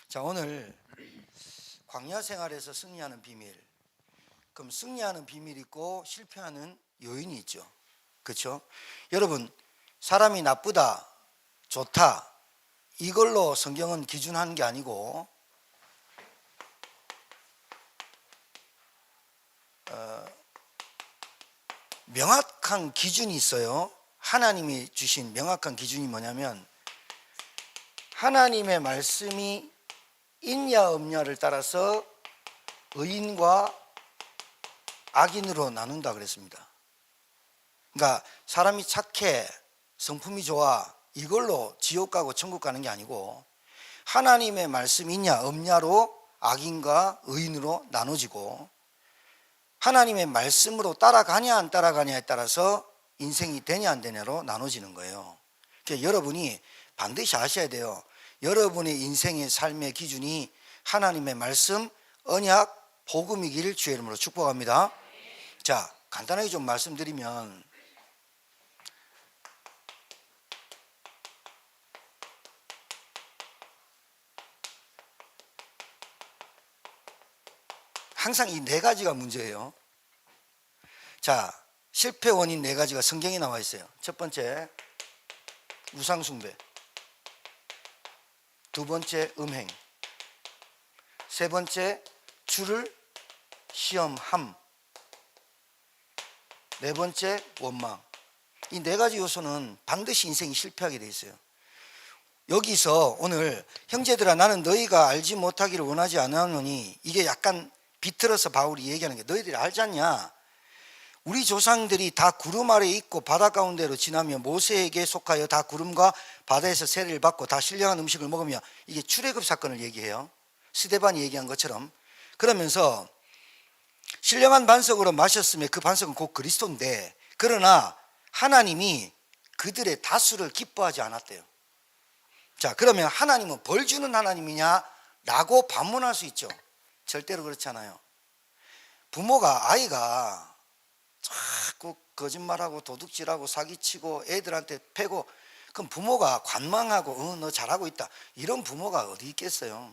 자, 오늘 광야 생활에서 승리하는 비밀. 그럼 승리하는 비밀이 있고 실패하는 요인이 있죠. 그렇죠? 여러분, 사람이 나쁘다, 좋다 이걸로 성경은 기준하는 게 아니고 명확한 기준이 있어요. 하나님이 주신 명확한 기준이 뭐냐면 하나님의 말씀이 있냐 없냐를 따라서 의인과 악인으로 나눈다 그랬습니다. 그러니까 사람이 착해, 성품이 좋아 이걸로 지옥 가고 천국 가는 게 아니고 하나님의 말씀이 있냐 없냐로 악인과 의인으로 나눠지고 하나님의 말씀으로 따라가냐 안 따라가냐에 따라서 인생이 되냐 안 되냐로 나눠지는 거예요. 그러니까 여러분이 반드시 아셔야 돼요. 여러분의 인생의 삶의 기준이 하나님의 말씀, 언약, 복음이길 주의 이름으로 축복합니다. 자, 간단하게 좀 말씀드리면 항상 이 네 가지가 문제예요. 자, 실패 원인 네 가지가 성경에 나와 있어요. 첫 번째, 우상숭배. 두 번째, 음행. 세 번째, 주를 시험함. 네 번째, 원망. 이 네 가지 요소는 반드시 인생이 실패하게 돼 있어요. 여기서 오늘 형제들아 나는 너희가 알지 못하기를 원하지 않으노니 이게 약간 비틀어서 바울이 얘기하는 게 너희들이 알지 않냐? 우리 조상들이 다 구름 아래에 있고 바다 가운데로 지나며 모세에게 속하여 다 구름과 바다에서 세례를 받고 다 신령한 음식을 먹으며 이게 출애굽 사건을 얘기해요. 스데반이 얘기한 것처럼. 그러면서 신령한 반석으로 마셨으며 그 반석은 곧 그리스도인데 그러나 하나님이 그들의 다수를 기뻐하지 않았대요. 자, 그러면 하나님은 벌 주는 하나님이냐? 라고 반문할 수 있죠. 절대로 그렇지 않아요. 부모가 아이가 자꾸 거짓말하고 도둑질하고 사기치고 애들한테 패고 그럼 부모가 관망하고 너 잘하고 있다 이런 부모가 어디 있겠어요.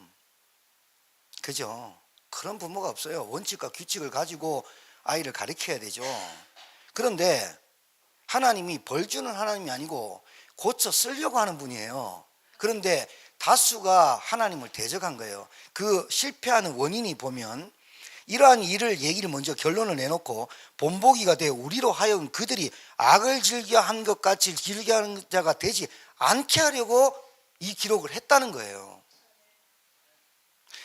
그죠? 그런 부모가 없어요. 원칙과 규칙을 가지고 아이를 가르쳐야 되죠. 그런데 하나님이 벌 주는 하나님이 아니고 고쳐 쓰려고 하는 분이에요. 그런데 다수가 하나님을 대적한 거예요. 그 실패하는 원인이 보면 이러한 일을 얘기를 먼저 결론을 내놓고 본보기가 되어 우리로 하여금 그들이 악을 즐겨한 것 같이 즐겨하는 자가 되지 않게 하려고 이 기록을 했다는 거예요.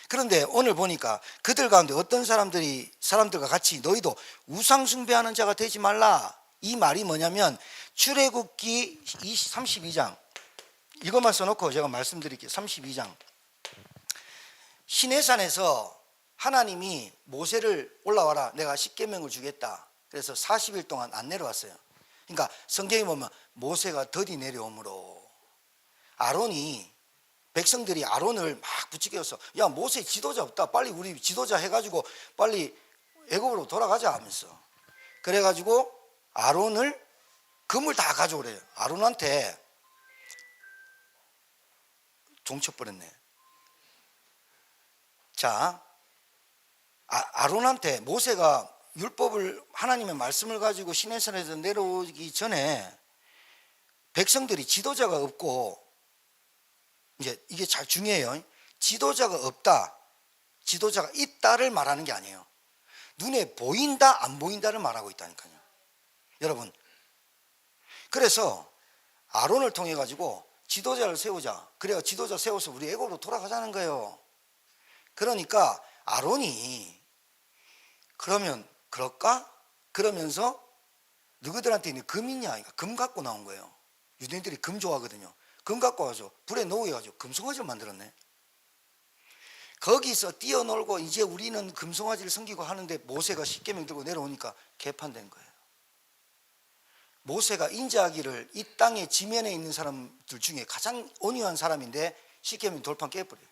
그런데 오늘 보니까 그들 가운데 어떤 사람들과 같이 너희도 우상 숭배하는 자가 되지 말라. 이 말이 뭐냐면 출애굽기 32장 이것만 써놓고 제가 말씀드릴게요. 32장 시내산에서 하나님이 모세를 올라와라 내가 십계명을 주겠다. 그래서 40일 동안 안 내려왔어요. 그러니까 성경에 보면 모세가 더디 내려오므로 아론이 백성들이 아론을 막 부추겨서 야 모세 지도자 없다 빨리 우리 지도자 해가지고 빨리 애굽으로 돌아가자 하면서 그래가지고 아론을 금을 다 가져오래요. 아론한테 종쳐버렸네. 자, 아론한테 모세가 율법을 하나님의 말씀을 가지고 시내산에서 내려오기 전에 백성들이 지도자가 없고 이제 이게 잘 중요해요. 지도자가 없다, 지도자가 있다를 말하는 게 아니에요. 눈에 보인다 안 보인다를 말하고 있다니까요. 여러분, 그래서 아론을 통해 가지고 지도자를 세우자. 그래야 지도자 세워서 우리 애굽으로 돌아가자는 거예요. 그러니까 아론이 그러면 그럴까? 그러면서 너희들한테 있는 금 있냐? 금 갖고 나온 거예요. 유대인들이 금 좋아하거든요. 금 갖고 와서 불에 녹여가지고 금송아지를 만들었네. 거기서 뛰어놀고 이제 우리는 금송아지를 섬기고 하는데 모세가 십계명 들고 내려오니까 개판된 거예요. 모세가 인자하기를 이 땅의 지면에 있는 사람들 중에 가장 온유한 사람인데 십계명 돌판 깨버려요.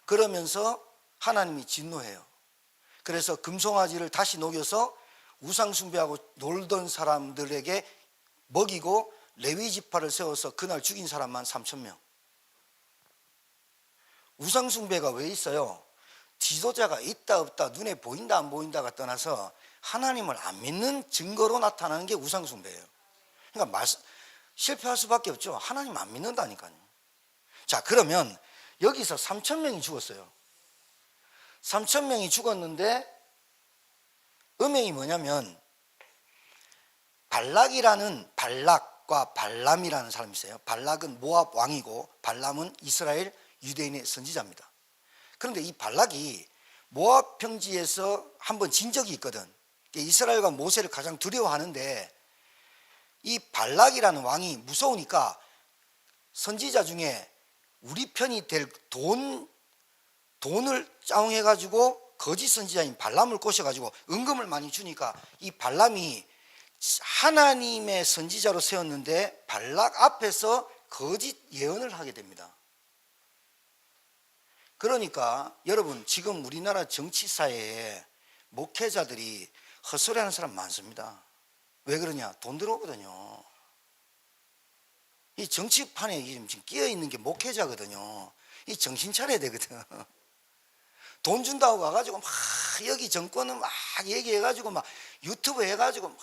그러면서 하나님이 진노해요. 그래서 금송아지를 다시 녹여서 우상 숭배하고 놀던 사람들에게 먹이고 레위 지파를 세워서 그날 죽인 사람만 3,000명. 우상숭배가 왜 있어요? 지도자가 있다 없다, 눈에 보인다 안 보인다가 떠나서 하나님을 안 믿는 증거로 나타나는 게 우상숭배예요. 그러니까 실패할 수밖에 없죠. 하나님 안 믿는다니까요. 자, 그러면 여기서 3,000명이 죽었어요. 3,000명이 죽었는데 음행이 뭐냐면 발락과 발람이라는 사람이 있어요. 발락은 모압 왕이고 발람은 이스라엘 유대인의 선지자입니다. 그런데 이 발락이 모압 평지에서 한번 진 적이 있거든. 이스라엘과 모세를 가장 두려워하는데 이 발락이라는 왕이 무서우니까 선지자 중에 우리 편이 될 돈을 짜웅해가지고 거짓 선지자인 발람을 꼬셔가지고 은금을 많이 주니까 이 발람이 하나님의 선지자로 세웠는데 발락 앞에서 거짓 예언을 하게 됩니다. 그러니까 여러분, 지금 우리나라 정치사회에 목회자들이 헛소리하는 사람 많습니다. 왜 그러냐? 돈 들어오거든요. 이 정치판에 지금 끼어있는 게 목회자거든요. 이 정신 차려야 되거든. 돈 준다고 가가지고 막 여기 정권은 막 얘기해가지고 막 유튜브 해가지고 막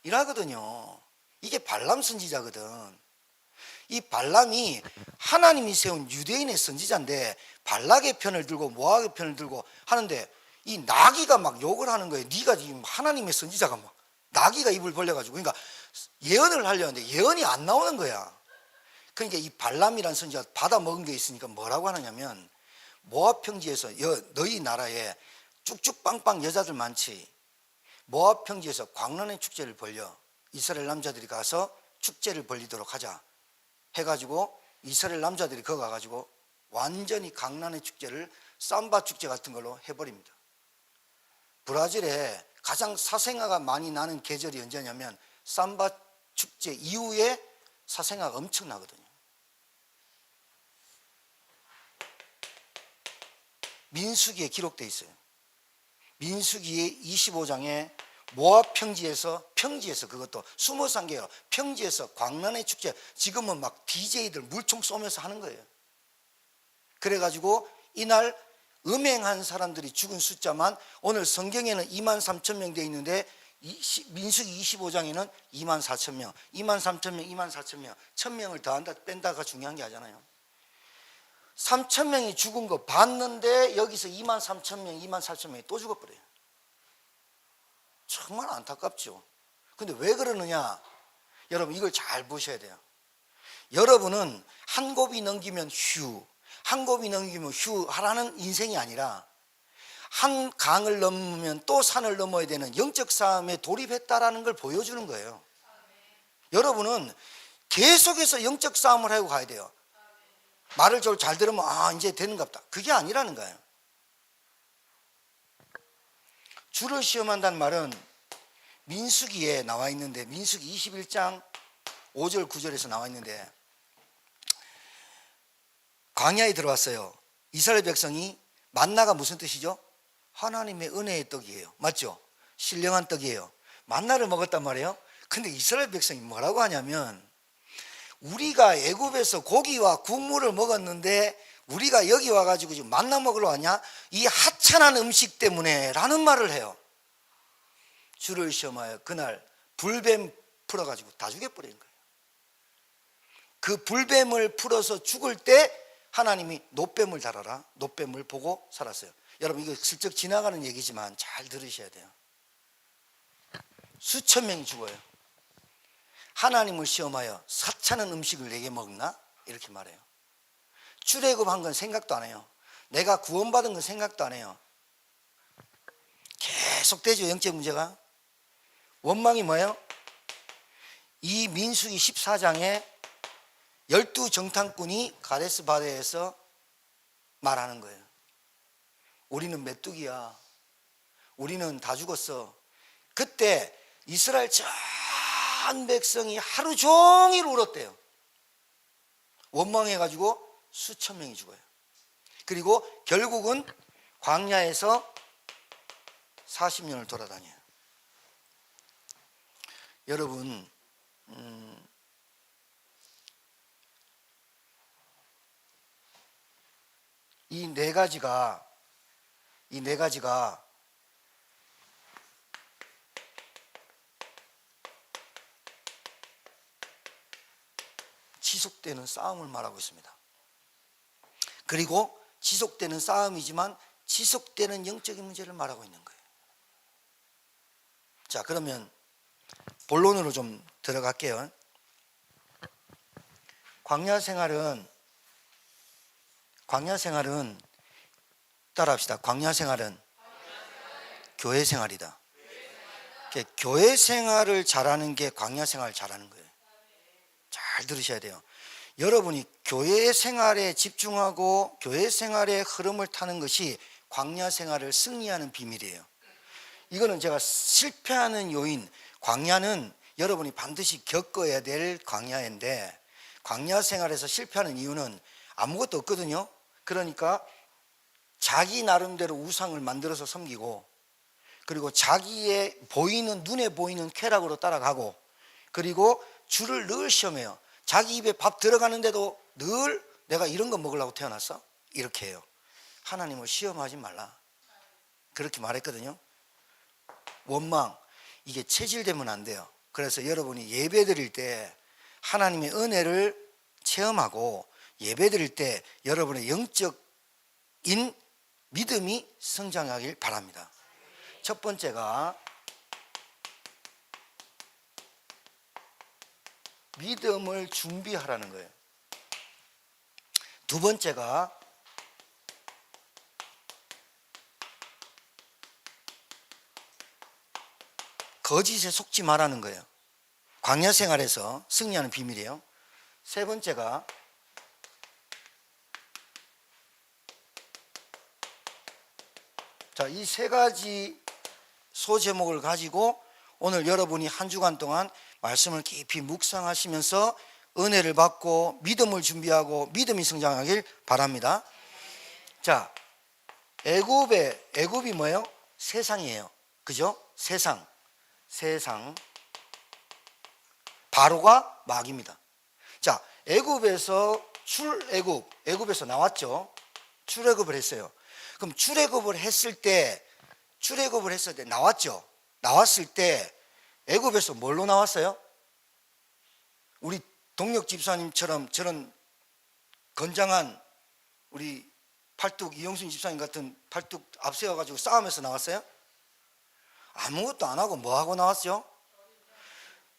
일하거든요. 이게 발람 선지자거든. 이 발람이 하나님이 세운 유대인의 선지자인데 발락의 편을 들고 모압의 편을 들고 하는데 이 나귀가 막 욕을 하는 거예요. 네가 지금 하나님의 선지자가 막 나귀가 입을 벌려가지고, 그러니까 예언을 하려는데 예언이 안 나오는 거야. 그러니까 이 발람이라는 선지자 받아 먹은 게 있으니까 뭐라고 하느냐면, 모압 평지에서 너희 나라에 쭉쭉 빵빵 여자들 많지, 모압 평지에서 광란의 축제를 벌려 이스라엘 남자들이 가서 축제를 벌리도록 하자 해가지고 이스라엘 남자들이 거기 가가지고 완전히 광란의 축제를 삼바 축제 같은 걸로 해버립니다. 브라질에 가장 사생아가 많이 나는 계절이 언제냐면 삼바 축제 이후에 사생아가 엄청나거든요. 민수기에 기록되어 있어요. 민수기 25장에 모압 평지에서 그것도 수모상계로 평지에서 광란의 축제, 지금은 막 DJ들 물총 쏘면서 하는 거예요. 그래가지고 이날 음행한 사람들이 죽은 숫자만 오늘 성경에는 23,000명 되어 있는데 민수기 25장에는 24,000명, 23,000명, 24,000명, 1,000명을 더한다 뺀다가 중요한 게 아니잖아요. 3,000명이 죽은 거 봤는데 여기서 23,000명, 24,000명이 또 죽어버려요. 정말 안타깝죠. 근데 왜 그러느냐? 여러분, 이걸 잘 보셔야 돼요. 여러분은 한 곱이 넘기면 휴, 한 곱이 넘기면 휴 하라는 인생이 아니라 한 강을 넘으면 또 산을 넘어야 되는 영적 싸움에 돌입했다라는 걸 보여주는 거예요. 여러분은 계속해서 영적 싸움을 하고 가야 돼요. 말을 잘 들으면 이제 되는가 보다. 그게 아니라는 거예요. 주를 시험한다는 말은 민수기에 나와 있는데, 민수기 21장 5절 9절에서 나와 있는데, 광야에 들어왔어요. 이스라엘 백성이, 만나가 무슨 뜻이죠? 하나님의 은혜의 떡이에요. 맞죠? 신령한 떡이에요. 만나를 먹었단 말이에요. 근데 이스라엘 백성이 뭐라고 하냐면, 우리가 애굽에서 고기와 국물을 먹었는데 우리가 여기 와가지고 지금 만나 먹으러 왔냐? 이 하찮은 음식 때문에 라는 말을 해요. 주를 시험하여 그날 불뱀 풀어가지고 다 죽여버리는 거예요. 그 불뱀을 풀어서 죽을 때 하나님이 놋뱀을 달아라, 놋뱀을 보고 살았어요. 여러분, 이거 슬쩍 지나가는 얘기지만 잘 들으셔야 돼요. 수천 명이 죽어요. 하나님을 시험하여 사찮은 음식을 내게 먹나? 이렇게 말해요. 출애굽한 건 생각도 안 해요. 내가 구원받은 건 생각도 안 해요. 계속되죠, 영적 문제가. 원망이 뭐예요? 이 민수기 14장에 12정탐꾼이 가데스 바네아에서 말하는 거예요. 우리는 메뚜기야. 우리는 다 죽었어. 그때 이스라엘 전 백성이 하루 종일 울었대요. 원망해가지고 수천 명이 죽어요. 그리고 결국은 광야에서 40년을 돌아다녀요. 여러분, 이 네 가지가 지속되는 싸움을 말하고 있습니다. 그리고 지속되는 싸움이지만 지속되는 영적인 문제를 말하고 있는 거예요. 자, 그러면 본론으로 좀 들어갈게요. 광야 생활은 따라합시다. 광야 생활은 교회 생활이다. 교회 생활을 잘하는 게 광야 생활을 잘하는 거예요. 잘 들으셔야 돼요. 여러분이 교회 생활에 집중하고 교회 생활의 흐름을 타는 것이 광야 생활을 승리하는 비밀이에요. 이거는 제가 실패하는 요인, 광야는 여러분이 반드시 겪어야 될 광야인데, 광야 생활에서 실패하는 이유는 아무것도 없거든요. 그러니까 자기 나름대로 우상을 만들어서 섬기고, 그리고 자기의 눈에 보이는 쾌락으로 따라가고, 그리고 주를 늘 시험해요. 자기 입에 밥 들어가는데도 늘 내가 이런 거 먹으려고 태어났어? 이렇게 해요. 하나님을 시험하지 말라, 그렇게 말했거든요. 원망, 이게 체질되면 안 돼요. 그래서 여러분이 예배 드릴 때 하나님의 은혜를 체험하고, 예배 드릴 때 여러분의 영적인 믿음이 성장하길 바랍니다. 첫 번째가 믿음을 준비하라는 거예요. 두 번째가 거짓에 속지 말라는 거예요. 광야 생활에서 승리하는 비밀이에요. 세 번째가 자, 이 세 가지 소제목을 가지고 오늘 여러분이 한 주간 동안 말씀을 깊이 묵상하시면서 은혜를 받고 믿음을 준비하고 믿음이 성장하길 바랍니다. 자, 애굽이 뭐예요? 세상이에요. 그죠? 세상. 바로가 마귀입니다. 자, 애굽에서 애굽에서 나왔죠. 출애굽을 했어요. 그럼 출애굽을 했을 때 나왔죠. 나왔을 때 애굽에서 뭘로 나왔어요? 우리 동력 집사님처럼 저런 건장한 우리 팔뚝 이영순 집사님 같은 팔뚝 앞세워가지고 싸움에서 나왔어요? 아무것도 안 하고 뭐 하고 나왔죠?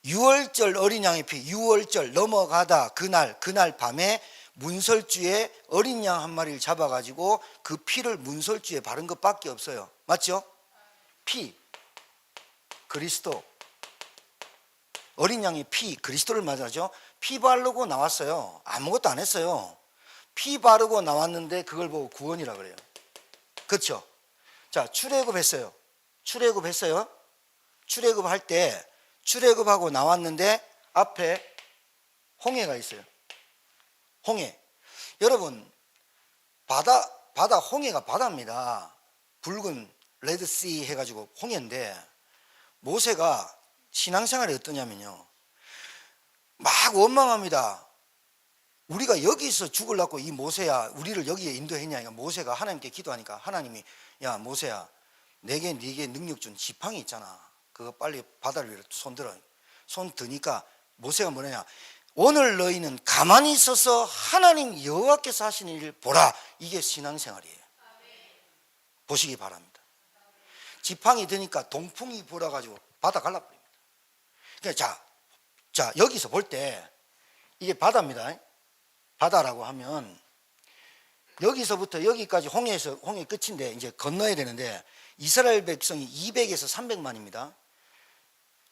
유월절 어린 양의 피, 유월절 넘어가다 그날 밤에 문설주에 어린 양 한 마리를 잡아가지고 그 피를 문설주에 바른 것밖에 없어요. 맞죠? 피, 그리스도, 어린 양의 피, 그리스도를 말하죠. 피 바르고 나왔어요. 아무것도 안 했어요. 피 바르고 나왔는데 그걸 보고 구원이라 그래요. 그렇죠? 자, 출애굽했어요. 출애굽할 때 출애굽하고 나왔는데 앞에 홍해가 있어요. 홍해. 여러분, 바다 홍해가 바다입니다. 붉은 레드씨 해가지고 홍해인데, 모세가 신앙생활이 어떠냐면요, 막 원망합니다. 우리가 여기서 죽으려고 이 모세야 우리를 여기에 인도했냐. 모세가 하나님께 기도하니까 하나님이, 야 모세야, 네게 능력 준 지팡이 있잖아, 그거 빨리 바다를 위로 손들어. 손 드니까 모세가 뭐냐, 오늘 너희는 가만히 있어서 하나님 여호와께서 하시는 일을 보라. 이게 신앙생활이에요. 보시기 바랍니다. 지팡이 드니까 동풍이 불어가지고 바다 갈라버립니다. 그러니까 자 여기서 볼 때 이게 바다입니다. 바다라고 하면 여기서부터 여기까지 홍해 끝인데 이제 건너야 되는데, 이스라엘 백성이 200에서 300만입니다.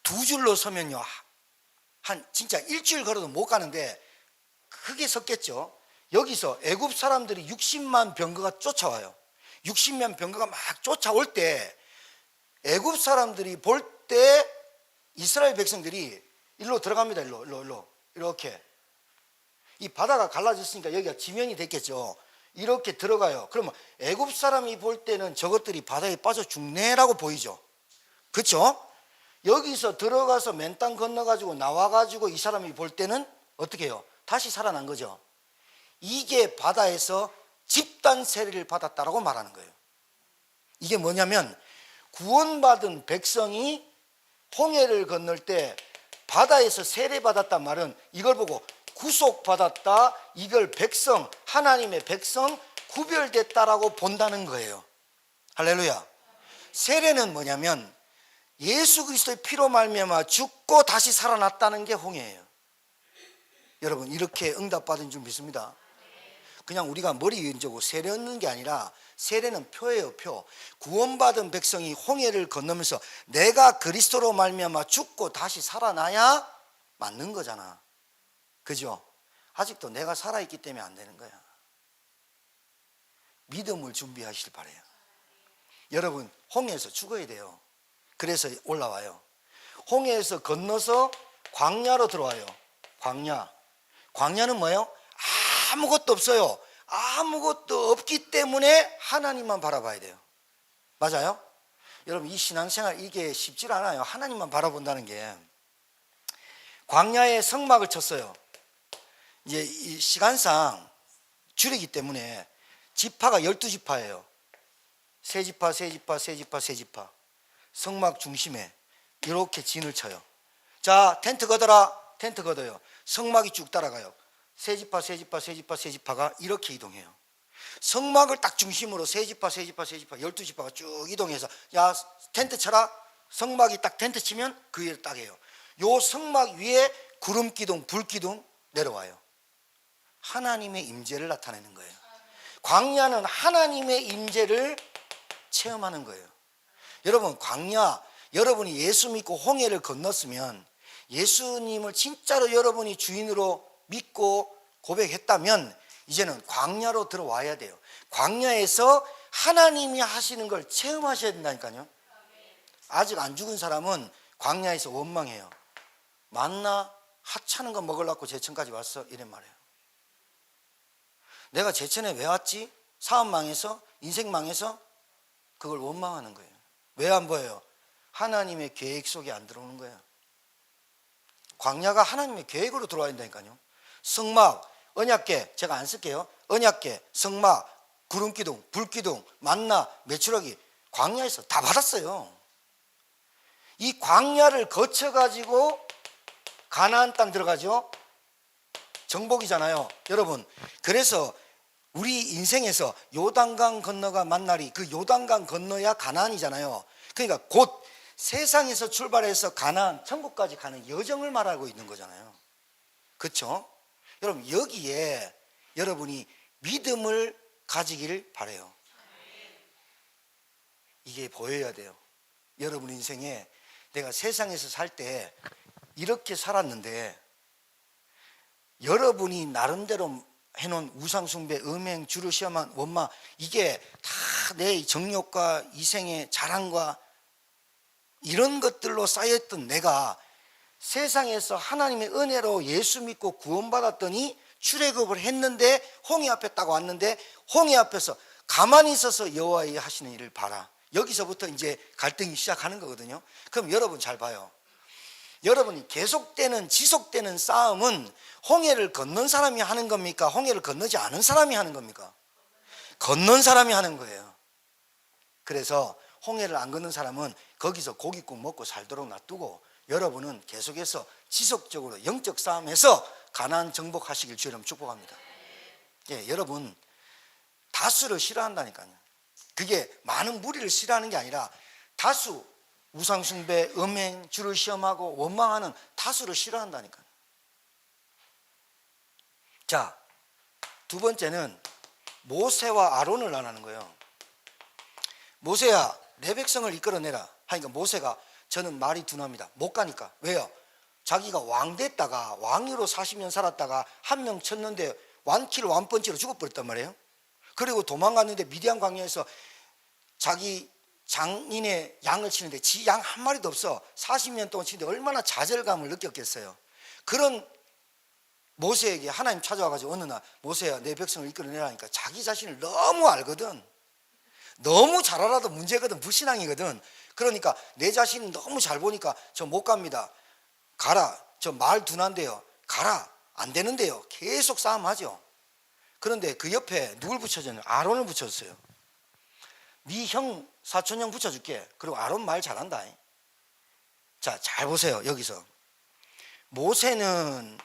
두 줄로 서면요, 한 진짜 일주일 걸어도 못 가는데 크게 섰겠죠. 여기서 애굽 사람들이 60만 병거가 쫓아와요. 60만 병거가 막 쫓아올 때 애굽 사람들이 볼 때 이스라엘 백성들이 일로 들어갑니다. 일로 이렇게. 이 바다가 갈라졌으니까 여기가 지면이 됐겠죠. 이렇게 들어가요. 그러면 애굽 사람이 볼 때는 저것들이 바다에 빠져 죽네라고 보이죠. 그렇죠? 여기서 들어가서 맨 땅 건너가지고 나와가지고 이 사람이 볼 때는 어떻게 해요? 다시 살아난 거죠. 이게 바다에서 집 집단 세례를 받았다라고 말하는 거예요. 이게 뭐냐면 구원받은 백성이 홍해를 건널 때 바다에서 세례받았단 말은 이걸 보고 구속받았다, 이걸 백성, 하나님의 백성, 구별됐다라고 본다는 거예요. 할렐루야. 세례는 뭐냐면 예수 그리스도의 피로 말미암아 죽고 다시 살아났다는 게 홍해예요. 여러분, 이렇게 응답받은 줄 믿습니다. 그냥 우리가 머리 위에 얹고 세례 얻는 게 아니라 세례는 표예요, 표. 구원받은 백성이 홍해를 건너면서 내가 그리스도로 말미암아 죽고 다시 살아나야 맞는 거잖아. 그죠? 아직도 내가 살아있기 때문에 안 되는 거야. 믿음을 준비하시길 바라요. 여러분, 홍해에서 죽어야 돼요. 그래서 올라와요. 홍해에서 건너서 광야로 들어와요. 광야는 뭐예요? 아무것도 없어요. 아무것도 없기 때문에 하나님만 바라봐야 돼요. 맞아요? 여러분, 이 신앙생활 이게 쉽지 않아요. 하나님만 바라본다는 게. 광야에 성막을 쳤어요. 이제 이 시간상 줄이기 때문에 지파가 12지파예요. 세 지파, 세 지파, 세 지파, 세 지파. 성막 중심에 이렇게 진을 쳐요. 자, 텐트 걷어라. 텐트 걷어요. 성막이 쭉 따라가요. 세 지파, 세 지파, 세 지파, 세 지파가 이렇게 이동해요. 성막을 딱 중심으로 세 지파, 세 지파, 세 지파, 12지파가 쭉 이동해서 야, 텐트 쳐라. 성막이 딱 텐트 치면 그 위를 딱 해요. 요 성막 위에 구름 기둥, 불 기둥 내려와요. 하나님의 임재를 나타내는 거예요. 광야는 하나님의 임재를 체험하는 거예요. 여러분, 광야, 여러분이 예수 믿고 홍해를 건넜으면, 예수님을 진짜로 여러분이 주인으로 믿고 고백했다면 이제는 광야로 들어와야 돼요. 광야에서 하나님이 하시는 걸 체험하셔야 된다니까요. 아직 안 죽은 사람은 광야에서 원망해요. 만나 하찮은 거 먹으려고 제천까지 왔어, 이런 말이에요. 내가 제천에 왜 왔지? 사업 망해서, 인생 망해서? 그걸 원망하는 거예요. 왜 안 보여요? 하나님의 계획 속에 안 들어오는 거예요. 광야가 하나님의 계획으로 들어와야 된다니까요. 성막, 언약궤, 제가 안 쓸게요. 언약궤, 성막, 구름기둥, 불기둥, 만나, 메추라기, 광야에서 다 받았어요. 이 광야를 거쳐가지고 가나안 땅 들어가죠. 정복이잖아요. 여러분, 그래서 우리 인생에서 요단강 건너가 만날이, 그 요단강 건너야 가나안이잖아요. 그러니까 곧 세상에서 출발해서 가나안, 천국까지 가는 여정을 말하고 있는 거잖아요. 그렇죠? 여러분, 여기에 여러분이 믿음을 가지기를 바라요. 이게 보여야 돼요. 여러분 인생에 내가 세상에서 살 때 이렇게 살았는데, 여러분이 나름대로 해놓은 우상숭배, 음행, 주를 시험한 원망, 이게 다 내 정욕과 이생의 자랑과 이런 것들로 쌓였던 내가 세상에서 하나님의 은혜로 예수 믿고 구원받았더니 출애굽을 했는데 홍해 앞에 딱 왔는데, 홍해 앞에서 가만히 있어서 여호와의 하시는 일을 봐라. 여기서부터 이제 갈등이 시작하는 거거든요. 그럼 여러분 잘 봐요. 여러분이 계속되는, 지속되는 싸움은 홍해를 건넌 사람이 하는 겁니까? 홍해를 건너지 않은 사람이 하는 겁니까? 건넌 사람이 하는 거예요. 그래서 홍해를 안 건넌 사람은 거기서 고깃국 먹고 살도록 놔두고, 여러분은 계속해서 지속적으로 영적 싸움에서 가나안 정복하시길 주님 축복합니다. 예, 여러분 다수를 싫어한다니까요. 그게 많은 무리를 싫어하는 게 아니라 다수, 우상숭배, 음행, 주를 시험하고 원망하는 다수를 싫어한다니까요. 자, 두 번째는 모세와 아론을 안 하는 거예요. 모세야, 내 백성을 이끌어내라 하니까 모세가, 저는 말이 둔합니다. 못 가니까. 왜요? 자기가 왕 됐다가 왕으로 40년 살았다가 한 명 쳤는데 완키를 완펀치로 죽어버렸단 말이에요. 그리고 도망갔는데 미디안 광야에서 자기 장인의 양을 치는데 지 양 한 마리도 없어. 40년 동안 치는데 얼마나 좌절감을 느꼈겠어요. 그런 모세에게 하나님 찾아와가지고 어느 날, 모세야, 내 백성을 이끌어내라니까 자기 자신을 너무 알거든. 너무 잘 알아도 문제거든. 불신앙이거든. 그러니까 내 자신이 너무 잘 보니까 저 못 갑니다. 가라. 저 말 둔한데요. 가라. 안 되는데요. 계속 싸움하죠. 그런데 그 옆에 누굴 붙여줬냐? 아론을 붙여줬어요. 네 형 사촌 형 붙여줄게. 그리고 아론 말 잘한다. 자, 잘 보세요. 여기서 모세는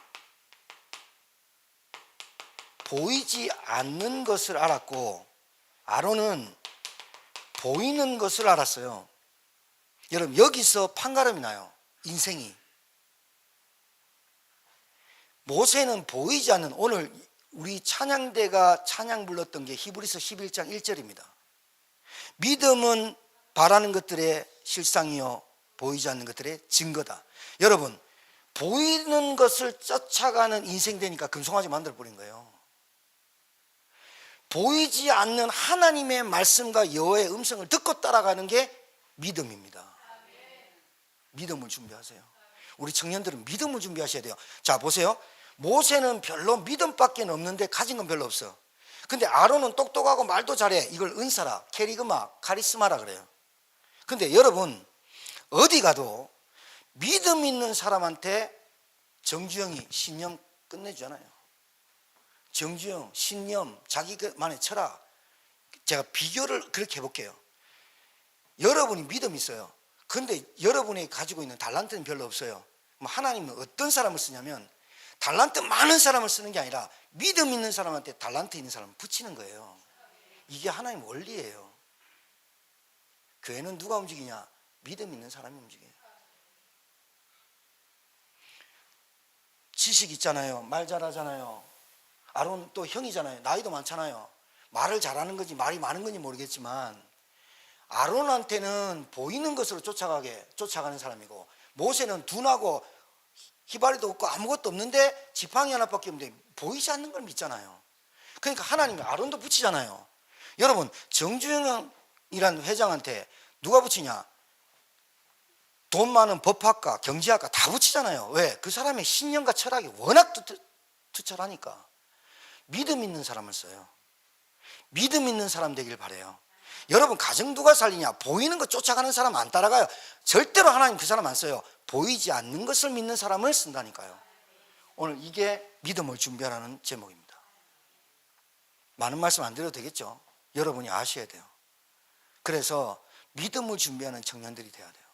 보이지 않는 것을 알았고 아론은 보이는 것을 알았어요. 여러분, 여기서 판가름이 나요. 인생이. 모세는 보이지 않는, 오늘 우리 찬양대가 찬양 불렀던 게 히브리서 11장 1절입니다. 믿음은 바라는 것들의 실상이요 보이지 않는 것들의 증거다. 여러분, 보이는 것을 쫓아가는 인생 되니까 금송아지 만들어버린 거예요. 보이지 않는 하나님의 말씀과 여호와의 음성을 듣고 따라가는 게 믿음입니다. 믿음을 준비하세요. 우리 청년들은 믿음을 준비하셔야 돼요. 자, 보세요. 모세는 별로 믿음밖에 없는데 가진 건 별로 없어. 근데 아론은 똑똑하고 말도 잘해. 이걸 은사라, 캐리그마, 카리스마라 그래요. 근데 여러분, 어디 가도 믿음 있는 사람한테 정주영이 신념 끝내주잖아요. 정주영, 신념, 자기만의 철학. 제가 비교를 그렇게 해볼게요. 여러분이 믿음 있어요. 근데 여러분이 가지고 있는 달란트는 별로 없어요. 하나님은 어떤 사람을 쓰냐면 달란트 많은 사람을 쓰는 게 아니라 믿음 있는 사람한테 달란트 있는 사람을 붙이는 거예요. 이게 하나님 원리예요. 교회는 누가 움직이냐? 믿음 있는 사람이 움직여요. 지식 있잖아요. 말 잘하잖아요. 아론 또 형이잖아요. 나이도 많잖아요. 말을 잘하는 건지 말이 많은 건지 모르겠지만 아론한테는 보이는 것으로 쫓아가는 사람이고, 모세는 둔하고 희발이도 없고 아무것도 없는데 지팡이 하나밖에 없는데 보이지 않는 걸 믿잖아요. 그러니까 하나님이 아론도 붙이잖아요. 여러분, 정주영이라는 회장한테 누가 붙이냐? 돈 많은 법학과, 경제학과 다 붙이잖아요. 왜? 그 사람의 신념과 철학이 워낙 투철하니까. 믿음 있는 사람을 써요. 믿음 있는 사람 되길 바라요. 여러분, 가정 누가 살리냐? 보이는 것 쫓아가는 사람 안 따라가요. 절대로 하나님 그 사람 안 써요. 보이지 않는 것을 믿는 사람을 쓴다니까요. 오늘 이게 믿음을 준비하라는 제목입니다. 많은 말씀 안 드려도 되겠죠? 여러분이 아셔야 돼요. 그래서 믿음을 준비하는 청년들이 돼야 돼요.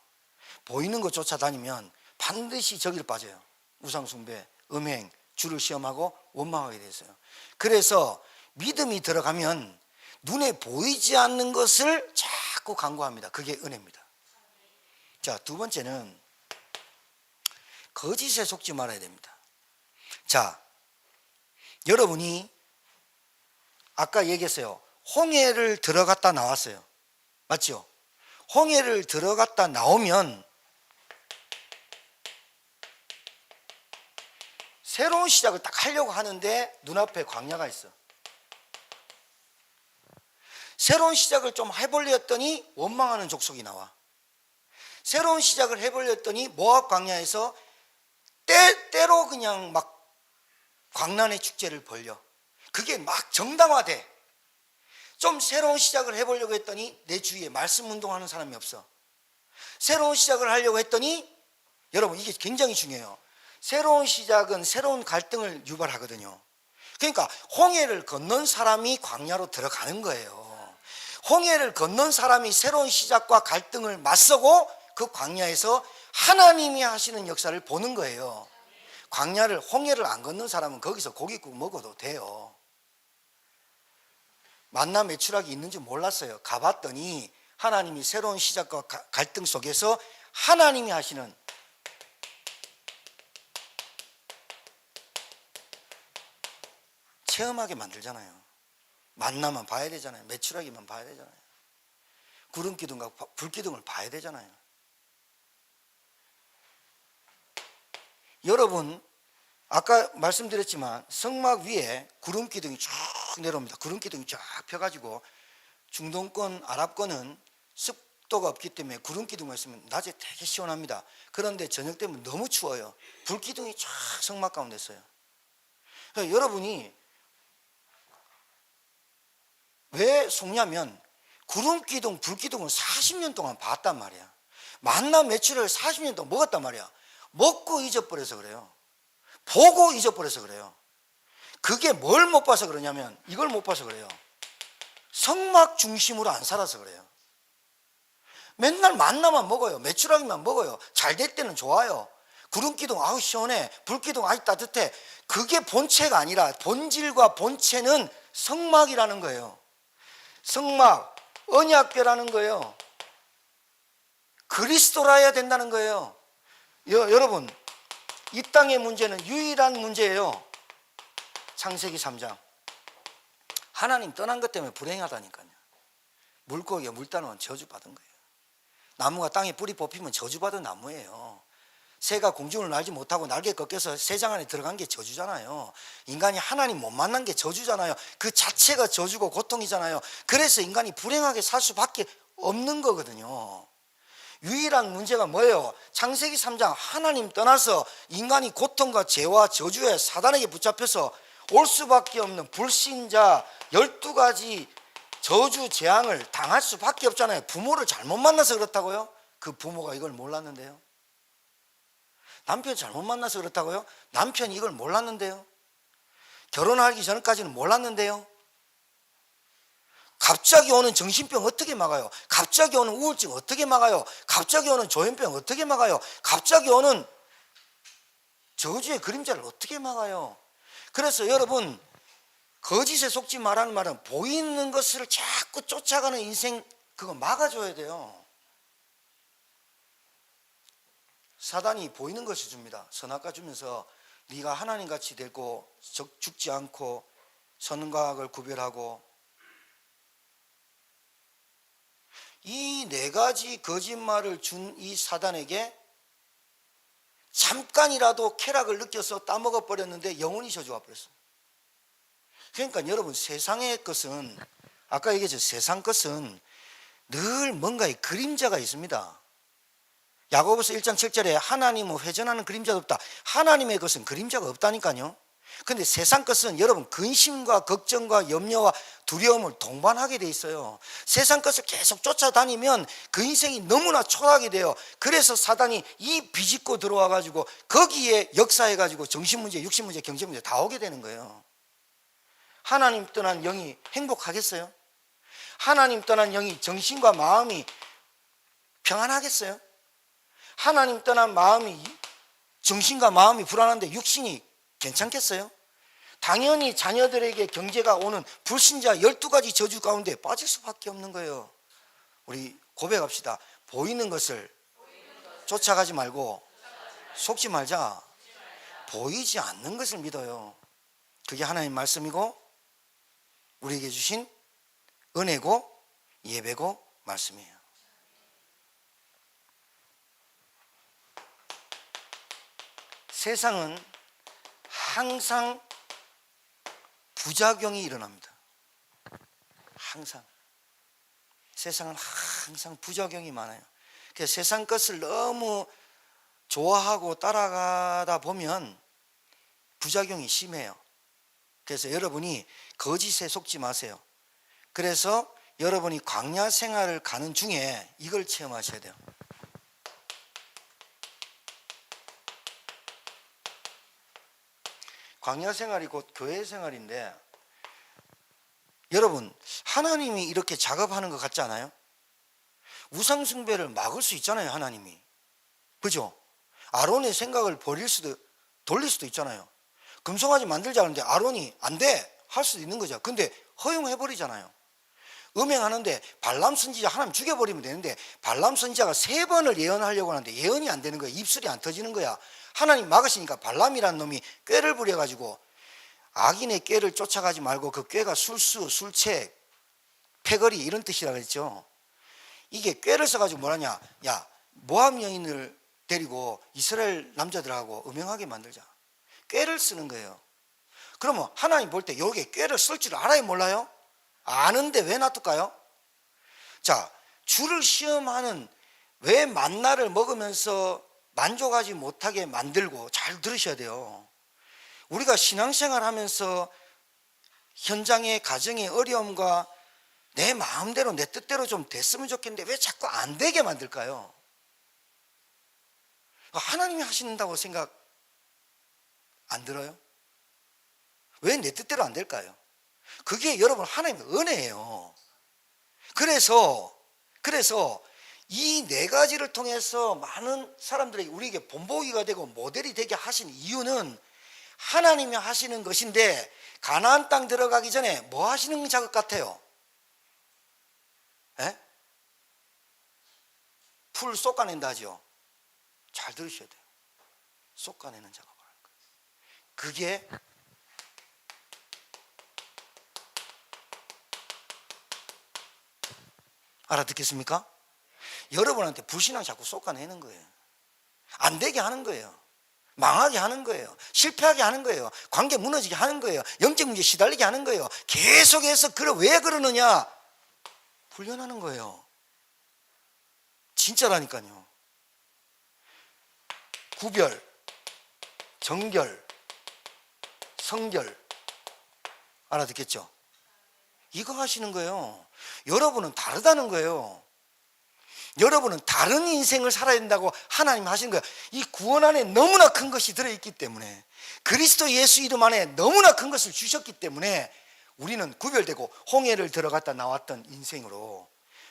보이는 것 쫓아다니면 반드시 저기를 빠져요. 우상숭배, 음행, 주를 시험하고 원망하게 되어요. 그래서 믿음이 들어가면 눈에 보이지 않는 것을 자꾸 간구합니다. 그게 은혜입니다. 자, 두 번째는 거짓에 속지 말아야 됩니다. 자, 여러분이 아까 얘기했어요. 홍해를 들어갔다 나왔어요. 맞죠? 홍해를 들어갔다 나오면 새로운 시작을 딱 하려고 하는데 눈앞에 광야가 있어. 새로운 시작을 좀 해보려 했더니 원망하는 족속이 나와. 새로운 시작을 해보려 했더니 모압 광야에서 때로 그냥 막 광란의 축제를 벌려. 그게 막 정당화돼. 좀 새로운 시작을 해보려고 했더니 내 주위에 말씀 운동하는 사람이 없어. 새로운 시작을 하려고 했더니, 여러분 이게 굉장히 중요해요. 새로운 시작은 새로운 갈등을 유발하거든요. 그러니까 홍해를 건넌 사람이 광야로 들어가는 거예요. 홍해를 건넌 사람이 새로운 시작과 갈등을 맞서고 그 광야에서 하나님이 하시는 역사를 보는 거예요. 홍해를 안 건넌 사람은 거기서 고깃국 먹어도 돼요. 만나 매출하기 있는 줄 몰랐어요. 가봤더니 하나님이 새로운 시작과 갈등 속에서 하나님이 하시는, 체험하게 만들잖아요. 만나만 봐야 되잖아요. 매출하기만 봐야 되잖아요. 구름기둥과 불기둥을 봐야 되잖아요. 여러분, 아까 말씀드렸지만 성막 위에 구름기둥이 쭉 내려옵니다. 구름기둥이 쫙 펴가지고, 중동권, 아랍권은 습도가 없기 때문에 구름기둥만 있으면 낮에 되게 시원합니다. 그런데 저녁 되면 너무 추워요. 불기둥이 쫙 성막 가운데 있어요. 그러니까 여러분이 왜 속냐면 구름기둥, 불기둥을 40년 동안 봤단 말이야. 만나 매출을 40년 동안 먹었단 말이야. 먹고 잊어버려서 그래요. 보고 잊어버려서 그래요. 그게 뭘 못 봐서 그러냐면 이걸 못 봐서 그래요. 성막 중심으로 안 살아서 그래요. 맨날 만나만 먹어요. 메추라기만 먹어요. 잘 될 때는 좋아요. 구름기둥 아우 시원해, 불기둥 아이 따뜻해. 그게 본체가 아니라 본질과 본체는 성막이라는 거예요. 성막, 언약궤라는 거예요. 그리스도라야 된다는 거예요. 여러분, 이 땅의 문제는 유일한 문제예요. 창세기 3장. 하나님 떠난 것 때문에 불행하다니까요. 물고기가 물 따르면 저주받은 거예요. 나무가 땅에 뿌리 뽑히면 저주받은 나무예요. 새가 공중을 날지 못하고 날개 꺾여서 새장 안에 들어간 게 저주잖아요. 인간이 하나님 못 만난 게 저주잖아요. 그 자체가 저주고 고통이잖아요. 그래서 인간이 불행하게 살 수밖에 없는 거거든요. 유일한 문제가 뭐예요? 창세기 3장 하나님 떠나서 인간이 고통과 죄와 저주에 사단에게 붙잡혀서 올 수밖에 없는 불신자 12가지 저주 재앙을 당할 수밖에 없잖아요. 부모를 잘못 만나서 그렇다고요? 그 부모가 이걸 몰랐는데요. 남편 잘못 만나서 그렇다고요? 남편이 이걸 몰랐는데요. 결혼하기 전까지는 몰랐는데요. 갑자기 오는 정신병 어떻게 막아요? 갑자기 오는 우울증 어떻게 막아요? 갑자기 오는 조현병 어떻게 막아요? 갑자기 오는 저주의 그림자를 어떻게 막아요? 그래서 여러분, 거짓에 속지 말라는 말은 보이는 것을 자꾸 쫓아가는 인생, 그거 막아줘야 돼요. 사단이 보이는 것을 줍니다. 선악과 주면서 네가 하나님같이 되고 죽지 않고 선과 악을 구별하고, 이 4가지 거짓말을 준 이 사단에게 잠깐이라도 쾌락을 느껴서 따먹어 버렸는데 영원히 저주가 버렸어요. 그러니까 여러분, 세상의 것은, 아까 얘기했죠, 세상 것은 늘 뭔가의 그림자가 있습니다. 야고보서 1장 7절에 하나님은 회전하는 그림자도 없다. 하나님의 것은 그림자가 없다니까요. 근데 세상 것은 여러분 근심과 걱정과 염려와 두려움을 동반하게 돼 있어요. 세상 것을 계속 쫓아다니면 그 인생이 너무나 초라하게 돼요. 그래서 사단이 이 비집고 들어와 가지고 거기에 역사해 가지고 정신문제, 육신문제, 경제문제 다 오게 되는 거예요. 하나님 떠난 영이 행복하겠어요? 하나님 떠난 영이 정신과 마음이 평안하겠어요? 하나님 떠난 마음이, 정신과 마음이 불안한데 육신이 괜찮겠어요? 당연히 자녀들에게 경제가 오는 불신자 12가지 저주 가운데 빠질 수밖에 없는 거예요. 우리 고백합시다. 보이는 것을 쫓아가지 말고 속지 말자. 보이지 않는 것을 믿어요. 그게 하나님 말씀이고 우리에게 주신 은혜고 예배고 말씀이에요. 세상은 항상 부작용이 일어납니다. 항상. 세상은 항상 부작용이 많아요. 그래서 세상 것을 너무 좋아하고 따라가다 보면 부작용이 심해요. 그래서 여러분이 거짓에 속지 마세요. 그래서 여러분이 광야 생활을 가는 중에 이걸 체험하셔야 돼요. 광야 생활이 곧 교회 생활인데, 여러분 하나님이 이렇게 작업하는 것 같지 않아요? 우상 숭배를 막을 수 있잖아요, 하나님이. 그죠? 아론의 생각을 돌릴 수도 있잖아요. 금송아지 만들자 하는데 아론이 안 돼! 할 수도 있는 거죠. 근데 허용해버리잖아요. 음행하는데 발람 선지자 하나님 죽여버리면 되는데 발람 선지자가 3번을 예언하려고 하는데 예언이 안 되는 거야. 입술이 안 터지는 거야. 하나님 막으시니까 발람이라는 놈이 꾀를 부려가지고, 악인의 꾀를 쫓아가지 말고 그 꾀가 술수, 술책, 패거리 이런 뜻이라 그랬죠. 이게 꾀를 써가지고 뭐라냐, 야 모함 여인을 데리고 이스라엘 남자들하고 음행하게 만들자. 꾀를 쓰는 거예요. 그러면 하나님 볼 때 여기에 꾀를 쓸 줄 알아요, 몰라요? 아는데 왜 놔둘까요? 자, 주를 시험하는, 왜 만나를 먹으면서 만족하지 못하게 만들고, 잘 들으셔야 돼요. 우리가 신앙생활 하면서 현장의 가정의 어려움과 내 마음대로 내 뜻대로 좀 됐으면 좋겠는데 왜 자꾸 안 되게 만들까요? 하나님이 하신다고 생각 안 들어요? 왜 내 뜻대로 안 될까요? 그게 여러분 하나님의 은혜예요. 그래서 이 네 가지를 통해서 많은 사람들에게 우리에게 본보기가 되고 모델이 되게 하신 이유는 하나님이 하시는 것인데, 가나안 땅 들어가기 전에 뭐 하시는 작업 같아요? 에? 풀 솎아낸다 하죠. 잘 들으셔야 돼요. 솎아내는 작업을 하는 거예요. 그게 알아듣겠습니까? 여러분한테 불신앙 자꾸 솎아내는 거예요. 안 되게 하는 거예요. 망하게 하는 거예요. 실패하게 하는 거예요. 관계 무너지게 하는 거예요. 영적 문제 시달리게 하는 거예요. 계속해서 왜 그러느냐? 훈련하는 거예요. 진짜라니까요. 구별, 정결, 성결, 알아듣겠죠? 이거 하시는 거예요. 여러분은 다르다는 거예요. 여러분은 다른 인생을 살아야 된다고 하나님 하시는 거예요. 이 구원 안에 너무나 큰 것이 들어있기 때문에, 그리스도 예수 이름 안에 너무나 큰 것을 주셨기 때문에 우리는 구별되고 홍해를 들어갔다 나왔던 인생으로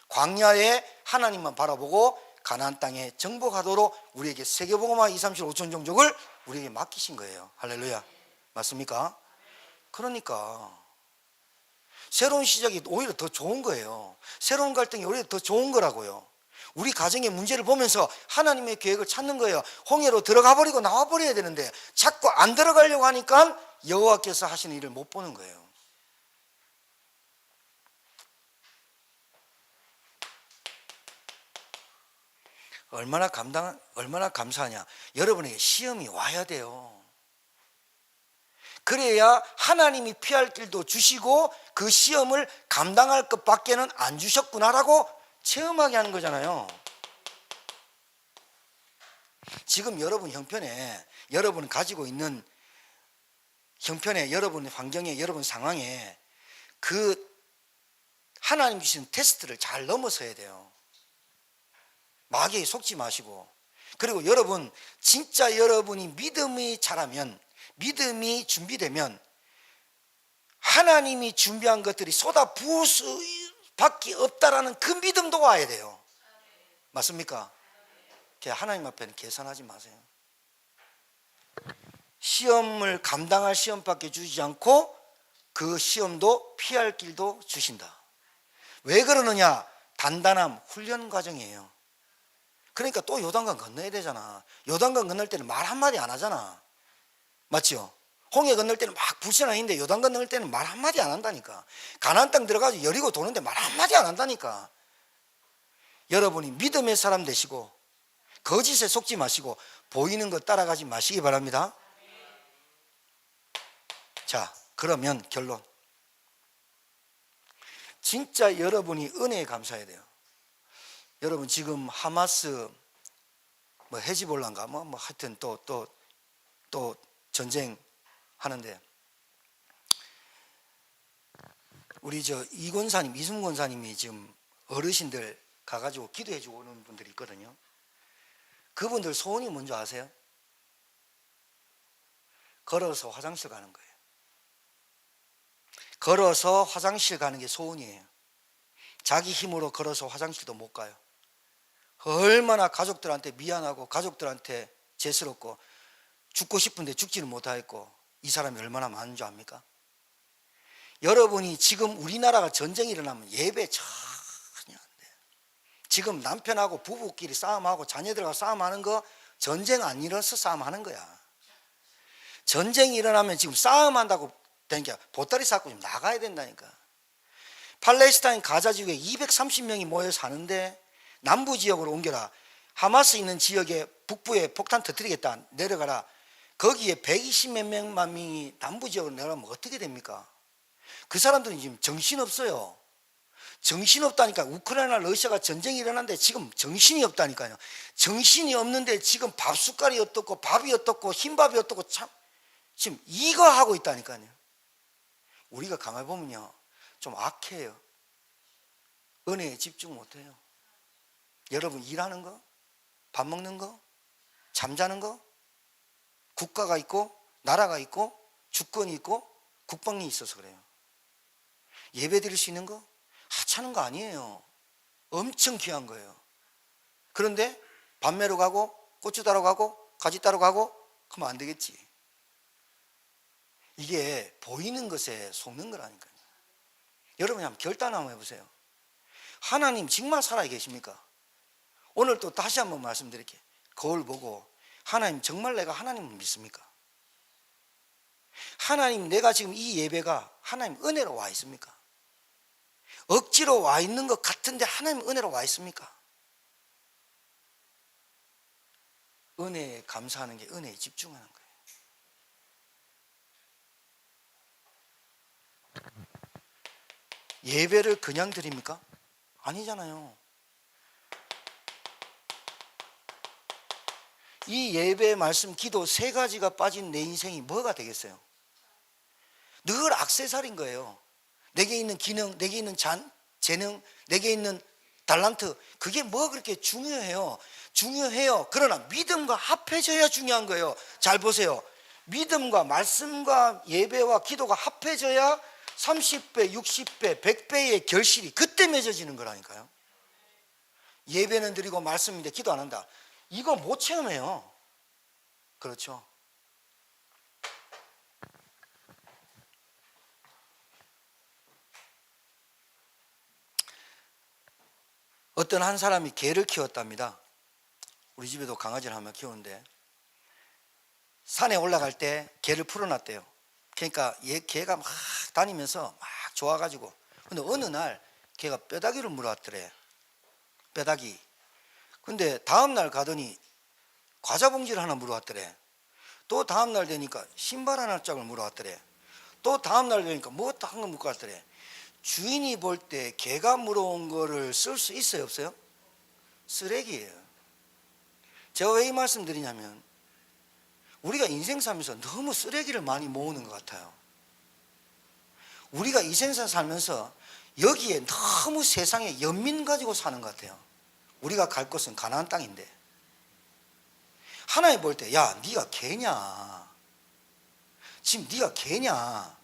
광야에 하나님만 바라보고 가나안 땅에 정복하도록 우리에게 세계복음화 237 5천 종족을 우리에게 맡기신 거예요. 할렐루야. 맞습니까? 그러니까 새로운 시작이 오히려 더 좋은 거예요. 새로운 갈등이 오히려 더 좋은 거라고요. 우리 가정의 문제를 보면서 하나님의 계획을 찾는 거예요. 홍해로 들어가 버리고 나와 버려야 되는데 자꾸 안 들어가려고 하니까 여호와께서 하시는 일을 못 보는 거예요. 얼마나 감사하냐. 여러분에게 시험이 와야 돼요. 그래야 하나님이 피할 길도 주시고 그 시험을 감당할 것밖에는 안 주셨구나라고 체험하게 하는 거잖아요. 지금 여러분 형편에, 여러분 가지고 있는 형편에, 여러분 환경에, 여러분 상황에 그 하나님 주신 테스트를 잘 넘어서야 돼요. 마귀에 속지 마시고. 그리고 여러분, 진짜 여러분이 믿음이 자라면, 믿음이 준비되면 하나님이 준비한 것들이 쏟아 부을 수밖에 없다라는 그 믿음도 와야 돼요. 맞습니까? 하나님 앞에는 계산하지 마세요. 시험을 감당할 시험밖에 주지 않고 그 시험도 피할 길도 주신다. 왜 그러느냐? 단단함, 훈련 과정이에요. 그러니까 또 요단강 건너야 되잖아. 요단강 건널 때는 말 한마디 안 하잖아. 맞죠? 홍해 건널 때는 막 불신앙인데 요단 건널 때는 말 한마디 안 한다니까. 가나안 땅 들어가서 여리고 도는데 말 한마디 안 한다니까. 여러분이 믿음의 사람 되시고 거짓에 속지 마시고 보이는 것 따라가지 마시기 바랍니다. 자, 그러면 결론. 진짜 여러분이 은혜에 감사해야 돼요. 여러분 지금 하마스 뭐 헤즈볼라인가 뭐 하여튼 또 전쟁 하는데, 우리 이승 권사님이 지금 어르신들 가가지고 기도해 주고 오는 분들이 있거든요. 그분들 소원이 뭔지 아세요? 걸어서 화장실 가는 거예요. 걸어서 화장실 가는 게 소원이에요. 자기 힘으로 걸어서 화장실도 못 가요. 얼마나 가족들한테 미안하고 가족들한테 죄스럽고 죽고 싶은데 죽지는 못하겠고, 이 사람이 얼마나 많은 줄 압니까? 여러분이 지금 우리나라가 전쟁이 일어나면 예배 전혀 안 돼요. 지금 남편하고 부부끼리 싸움하고 자녀들과 싸움하는 거 전쟁 안 일어나서 싸움하는 거야. 전쟁이 일어나면 지금 싸움한다고 되니까 보따리 싸고 좀 나가야 된다니까. 팔레스타인 가자 지구에 230명이 모여 사는데 남부 지역으로 옮겨라. 하마스 있는 지역에 북부에 폭탄 터뜨리겠다. 내려가라. 거기에 120몇 명만 명이 남부 지역으로 내려가면 어떻게 됩니까? 그 사람들은 지금 정신없어요. 정신없다니까. 우크라이나 러시아가 전쟁이 일어났는데 지금 정신이 없다니까요. 정신이 없는데 지금 밥 숟갈이 어떻고 밥이 어떻고 흰밥이 어떻고 참 지금 이거 하고 있다니까요. 우리가 가만히 보면요 좀 악해요. 은혜에 집중 못해요. 여러분 일하는 거, 밥 먹는 거, 잠자는 거, 국가가 있고 나라가 있고 주권이 있고 국방이 있어서 그래요. 예배 드릴 수 있는 거 하찮은 거 아니에요. 엄청 귀한 거예요. 그런데 밤매로 가고 고추 따러 가고 가지 따러 가고 그러면 안 되겠지. 이게 보이는 것에 속는 거라니까요. 여러분이 한번 결단 한번 해보세요. 하나님 정말 살아 계십니까? 오늘 또 다시 한번 말씀드릴게요. 거울 보고 하나님 정말 내가 하나님을 믿습니까? 하나님 내가 지금 이 예배가 하나님 은혜로 와 있습니까? 억지로 와 있는 것 같은데 하나님 은혜로 와 있습니까? 은혜에 감사하는 게 은혜에 집중하는 거예요. 예배를 그냥 드립니까? 아니잖아요. 이 예배, 말씀, 기도 세 가지가 빠진 내 인생이 뭐가 되겠어요? 늘 액세서리인 거예요. 내게 있는 기능, 내게 있는 재능, 내게 있는 달란트, 그게 뭐 그렇게 중요해요? 중요해요. 그러나 믿음과 합해져야 중요한 거예요. 잘 보세요. 믿음과 말씀과 예배와 기도가 합해져야 30배, 60배, 100배의 결실이 그때 맺어지는 거라니까요. 예배는 드리고 말씀인데 기도 안 한다. 이거 못 체험해요. 그렇죠? 어떤 한 사람이 개를 키웠답니다. 우리 집에도 강아지를 하나 키우는데 산에 올라갈 때 개를 풀어놨대요. 그러니까 개가 막 다니면서 막 좋아가지고, 근데 어느 날 개가 뼈다귀를 물어왔더래. 뼈다귀. 근데 다음날 가더니 과자 봉지를 하나 물어왔더래. 또 다음날 되니까 신발 하나 짝을 물어왔더래. 또 다음날 되니까 뭐 한 거 물고 왔더래. 주인이 볼 때 개가 물어온 거를 쓸 수 있어요, 없어요? 쓰레기예요. 제가 왜 이 말씀 드리냐면 우리가 인생 살면서 너무 쓰레기를 많이 모으는 것 같아요. 우리가 이 세상 살면서 여기에 너무 세상에 연민 가지고 사는 것 같아요. 우리가 갈 곳은 가나안 땅인데 하나님 볼 때 야 네가 개냐, 지금 네가 개냐,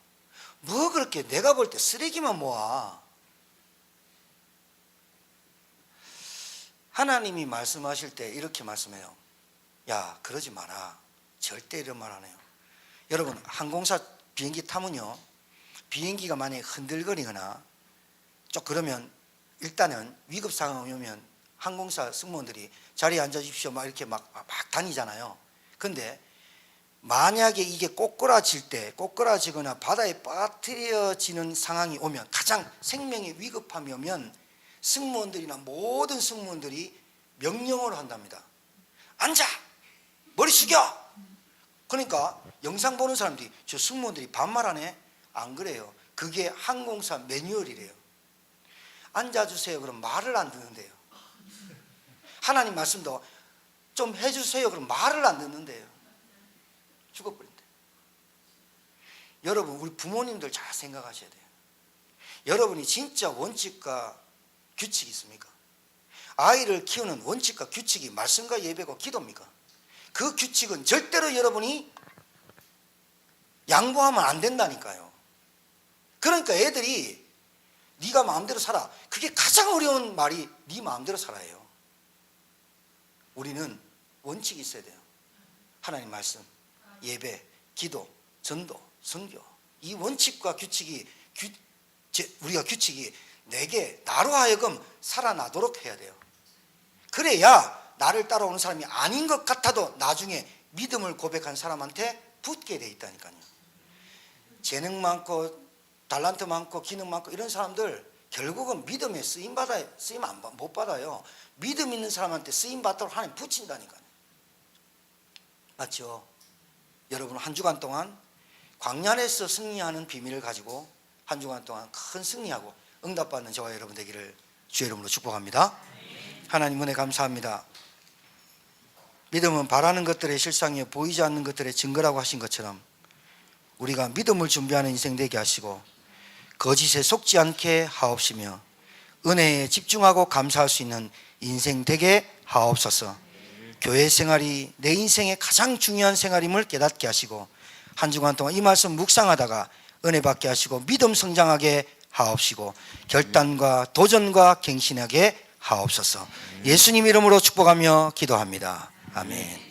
뭐 그렇게 내가 볼 때 쓰레기만 모아. 하나님이 말씀하실 때 이렇게 말씀해요. 야 그러지 마라. 절대 이런 말 안 해요. 여러분 항공사 비행기 타면요, 비행기가 만약에 흔들거리거나 좀 그러면 일단은 위급 상황이 오면 항공사 승무원들이 자리에 앉아 주십시오 막 이렇게 막 다니잖아요. 근데 만약에 이게 꼬꾸라질 때, 꼬꾸라지거나 바다에 빠뜨려지는 상황이 오면, 가장 생명의 위급함이 오면 승무원들이나 모든 승무원들이 명령어로 한답니다. 앉아! 머리 숙여! 그러니까 영상 보는 사람들이 저 승무원들이 반말하네? 안 그래요. 그게 항공사 매뉴얼이래요. 앉아주세요. 그럼 말을 안 듣는데요. 하나님 말씀도 좀 해주세요. 그럼 말을 안 듣는데요. 죽어버린대. 여러분 우리 부모님들 잘 생각하셔야 돼요. 여러분이 진짜 원칙과 규칙이 있습니까? 아이를 키우는 원칙과 규칙이 말씀과 예배고 기도입니까? 그 규칙은 절대로 여러분이 양보하면 안 된다니까요. 그러니까 애들이 네가 마음대로 살아, 그게 가장 어려운 말이 네 마음대로 살아요. 우리는 원칙이 있어야 돼요. 하나님 말씀, 예배, 기도, 전도, 선교, 이 원칙과 규칙이 우리가 규칙이 내게 나로 하여금 살아나도록 해야 돼요. 그래야 나를 따라오는 사람이 아닌 것 같아도 나중에 믿음을 고백한 사람한테 붙게 돼 있다니까요. 재능 많고 달란트 많고 기능 많고 이런 사람들 결국은 믿음에 쓰임 못 받아요. 믿음 있는 사람한테 쓰임 받도록 하나님 붙인다니까요. 맞죠? 여러분 한 주간 동안 광야에서 승리하는 비밀을 가지고 한 주간 동안 큰 승리하고 응답받는 저와 여러분 되기를 주의 이름으로 축복합니다. 하나님 은혜 감사합니다. 믿음은 바라는 것들의 실상이요 보이지 않는 것들의 증거라고 하신 것처럼 우리가 믿음을 준비하는 인생 되게 하시고 거짓에 속지 않게 하옵시며 은혜에 집중하고 감사할 수 있는 인생 되게 하옵소서. 교회 생활이 내 인생의 가장 중요한 생활임을 깨닫게 하시고 한 주간 동안 이 말씀 묵상하다가 은혜 받게 하시고 믿음 성장하게 하옵시고 결단과 도전과 갱신하게 하옵소서. 예수님 이름으로 축복하며 기도합니다. 아멘.